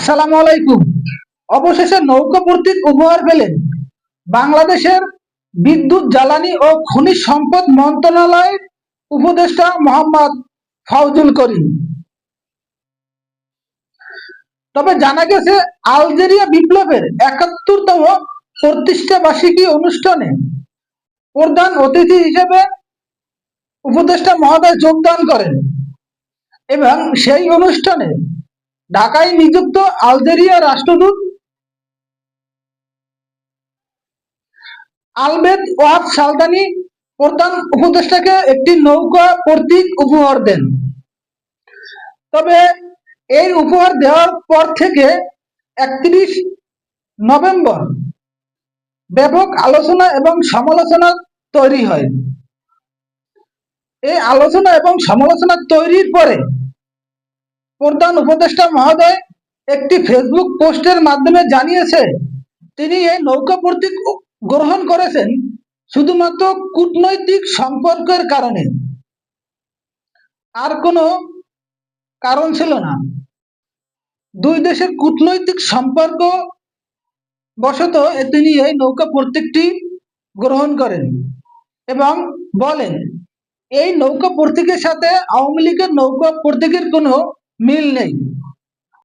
আসসালামু আলাইকুম। অবশেষে নৌকা প্রতীক উপহার পেলেন বাংলাদেশের বিদ্যুৎ জ্বালানি ও খনিজ সম্পদ মন্ত্রণালয়ের উপদেষ্টা মোহাম্মদ ফাউজুল করিম। তবে জানা গেছে আলজেরিয়া বিপ্লবের ৭১তম প্রতিষ্ঠা বার্ষিকী অনুষ্ঠানে প্রধান অতিথি হিসেবে উপদেষ্টা মহোদয় যোগদান করেন এবং সেই অনুষ্ঠানে ঢাকায় নিযুক্ত আলজেরিয়া রাষ্ট্রদূত আলবেদ ওয়াদ সালদানি প্রধান উপদেষ্টাকে একটি নৌকা প্রতীক উপহার দেন। তবে এই উপহার দেওয়ার পর থেকে ৩১ নভেম্বর ব্যাপক আলোচনা এবং সমালোচনা তৈরি হয়। এই আলোচনা এবং সমালোচনা তৈরির পরে প্রধান উপদেষ্টা মহোদয় একটি ফেসবুক পোস্টের মাধ্যমে জানিয়েছে তিনি এই নৌকা প্রতীক গ্রহণ করেছেন শুধুমাত্র কূটনৈতিক সম্পর্কের কারণে, আর কোনো কারণ ছিল না। দুই দেশের কূটনৈতিক সম্পর্ক বশত তিনি এই নৌকা প্রতীকটি গ্রহণ করেন এবং বলেন এই নৌকা প্রতীকের সাথে আওয়ামী লীগের নৌকা প্রতীকের কোনো মিল নেই।